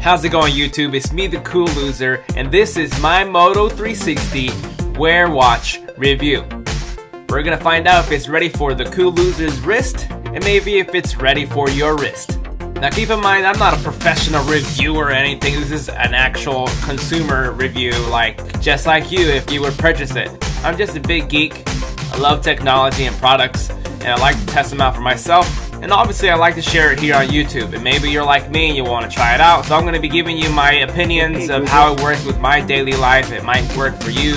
How's it going, YouTube? It's me, the Cool Loser, and this is my Moto 360 Wear Watch review. We're gonna find out if it's ready for the Cool Loser's wrist, and maybe if it's ready for your wrist. Now keep in mind, I'm not a professional reviewer or anything. This is an actual consumer review, just like you if you would purchase it. I'm just a big geek. I love technology and products, and I like to test them out for myself. And obviously I like to share it here on YouTube, and maybe you're like me and you want to try it out. So I'm going to be giving you my opinions of how it works with my daily life. It might work for you.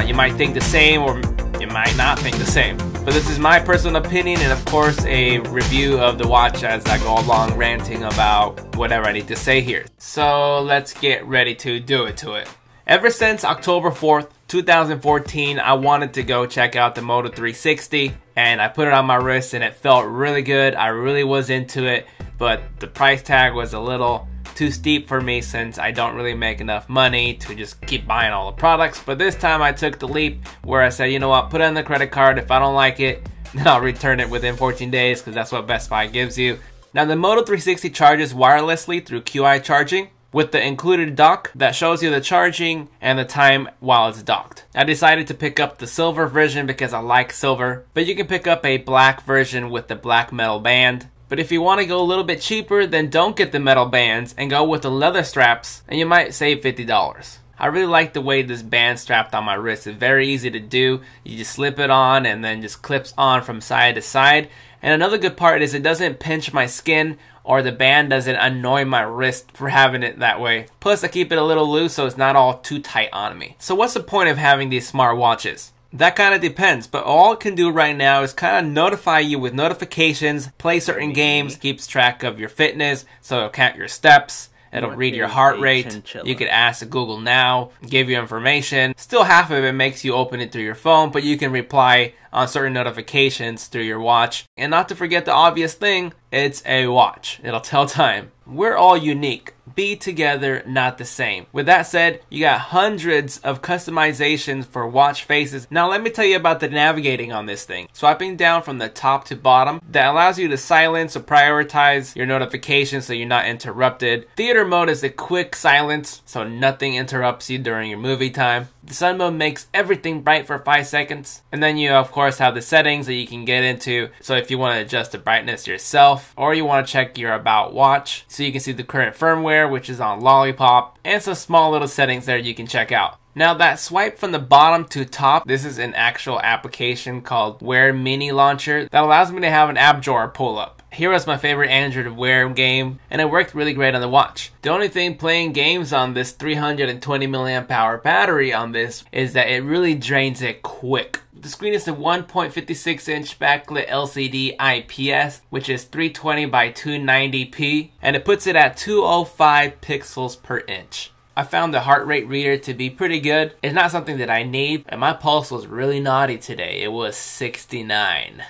You might think the same, or you might not think the same. But this is my personal opinion, and of course a review of the watch as I go along ranting about whatever I need to say here. So let's get ready to do it to it. Ever since October 4th, 2014, I wanted to go check out the Moto 360, and I put it on my wrist and it felt really good. I really was into it, but the price tag was a little too steep for me since I don't really make enough money to just keep buying all the products. But this time I took the leap where I said, you know what, put it on the credit card. If I don't like it, then I'll return it within 14 days because that's what Best Buy gives you. Now the Moto 360 charges wirelessly through QI charging, with the included dock that shows you the charging and the time while it's docked. I decided to pick up the silver version because I like silver, but you can pick up a black version with the black metal band. But if you want to go a little bit cheaper, then don't get the metal bands and go with the leather straps, and you might save $50. I really like the way this band strapped on my wrist. It's very easy to do. You just slip it on and then just clips on from side to side. And another good part is it doesn't pinch my skin, or the band doesn't annoy my wrist for having it that way. Plus I keep it a little loose so it's not all too tight on me. So what's the point of having these smart watches? That kind of depends, but all it can do right now is kind of notify you with notifications, play certain games, keeps track of your fitness, so it'll count your steps. It'll read your heart rate. You could ask Google Now, give you information. Still, half of it makes you open it through your phone, but you can reply on certain notifications through your watch. And not to forget the obvious thing, it's a watch. It'll tell time. We're all unique. Be together, not the same. With that said, you got hundreds of customizations for watch faces. Now let me tell you about the navigating on this thing. Swiping down from the top to bottom, that allows you to silence or prioritize your notifications so you're not interrupted. Theater mode is a quick silence, so nothing interrupts you during your movie time. The sun mode makes everything bright for 5 seconds. And then you of course have the settings that you can get into. So if you want to adjust the brightness yourself, or you want to check your about watch, so you can see the current firmware, which is on Lollipop, and some small little settings there you can check out. Now that swipe from the bottom to top, this is an actual application called Wear Mini Launcher that allows me to have an app drawer pull up. Here was my favorite Android Wear game, and it worked really great on the watch. The only thing playing games on this 320 mAh battery on this is that it really drains it quick. The screen is a 1.56 inch backlit LCD IPS, which is 320 by 290p, and it puts it at 205 pixels per inch. I found the heart rate reader to be pretty good. It's not something that I need, and my pulse was really naughty today. It was 69.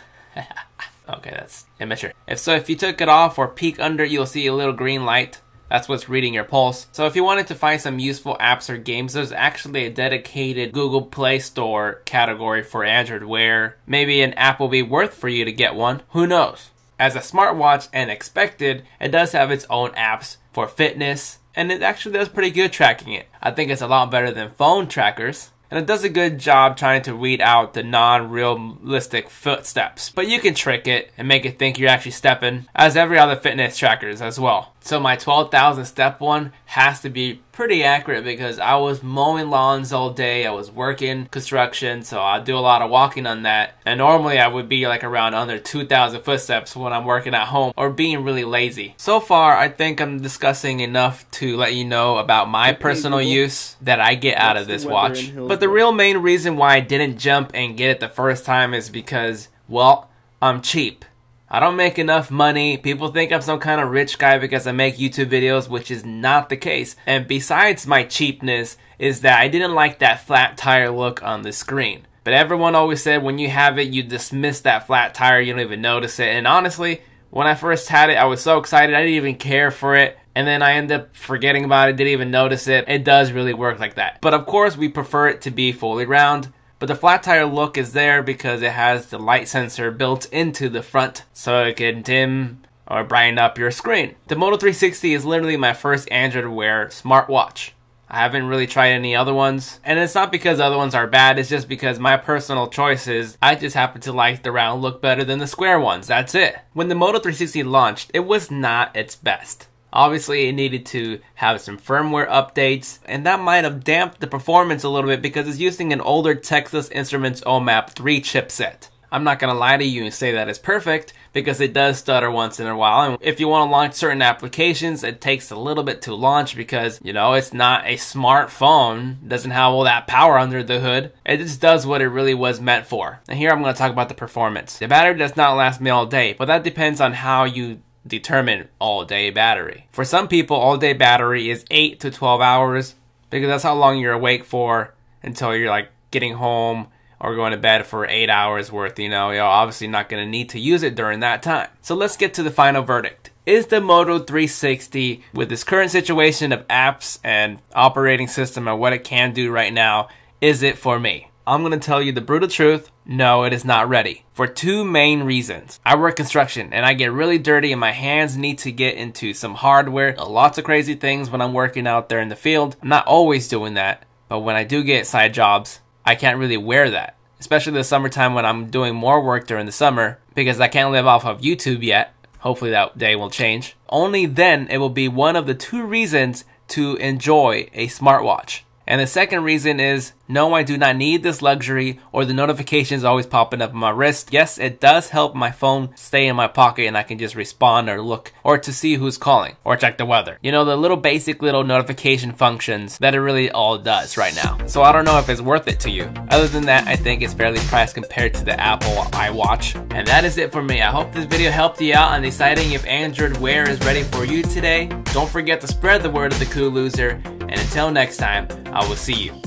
Okay, that's immature. If you took it off or peek under, you'll see a little green light. That's what's reading your pulse. So if you wanted to find some useful apps or games, there's actually a dedicated Google Play Store category for Android Wear. Maybe an app will be worth for you to get one. Who knows? As a smartwatch and expected, it does have its own apps for fitness, and it actually does pretty good tracking it. I think it's a lot better than phone trackers. And it does a good job trying to read out the non-realistic footsteps. But you can trick it and make it think you're actually stepping, as every other fitness trackers as well. So my 12,000 step one has to be pretty accurate because I was mowing lawns all day. I was working construction, so I do a lot of walking on that. And normally I would be like around under 2,000 footsteps when I'm working at home or being really lazy. So far, I think I'm discussing enough to let you know about my personal use that I get out of this watch. But the real main reason why I didn't jump and get it the first time is because, well, I'm cheap. I don't make enough money. People think I'm some kind of rich guy because I make YouTube videos, which is not the case. And besides my cheapness is that I didn't like that flat tire look on the screen. But everyone always said when you have it, you dismiss that flat tire, you don't even notice it. And honestly, when I first had it, I was so excited, I didn't even care for it. And then I ended up forgetting about it, didn't even notice it. It does really work like that. But of course, we prefer it to be fully round. But the flat tire look is there because it has the light sensor built into the front, so it can dim or brighten up your screen. The Moto 360 is literally my first Android Wear smartwatch. I haven't really tried any other ones, and it's not because other ones are bad, it's just because my personal choices, I just happen to like the round look better than the square ones, that's it. When the Moto 360 launched, it was not its best. Obviously, it needed to have some firmware updates, and that might have damped the performance a little bit because it's using an older Texas Instruments OMAP 3 chipset. I'm not going to lie to you and say that it's perfect, because it does stutter once in a while, and if you want to launch certain applications, it takes a little bit to launch because, you know, it's not a smartphone, it doesn't have all that power under the hood, it just does what it really was meant for. And here I'm going to talk about the performance. The battery does not last me all day, but that depends on how you determine all-day battery. For some people, all-day battery is 8 to 12 hours, because that's how long you're awake for until you're like getting home or going to bed for 8 hours worth. You know, you're obviously not going to need to use it during that time. So let's get to the final verdict. Is the Moto 360, with this current situation of apps and operating system and what it can do right now, is it for me? I'm going to tell you the brutal truth. No, it is not ready. For two main reasons. I work construction and I get really dirty and my hands need to get into some hardware. Lots of crazy things when I'm working out there in the field. I'm not always doing that, but when I do get side jobs, I can't really wear that. Especially the summertime when I'm doing more work during the summer because I can't live off of YouTube yet. Hopefully that day will change. Only then it will be one of the two reasons to enjoy a smartwatch. And the second reason is, no, I do not need this luxury or the notifications always popping up on my wrist. Yes, it does help my phone stay in my pocket and I can just respond or look or to see who's calling or check the weather. You know, the little basic little notification functions that it really all does right now. So I don't know if it's worth it to you. Other than that, I think it's fairly priced compared to the Apple iWatch. And that is it for me. I hope this video helped you out on deciding if Android Wear is ready for you today. Don't forget to spread the word of the Cool Loser. And until next time, I will see you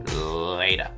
later.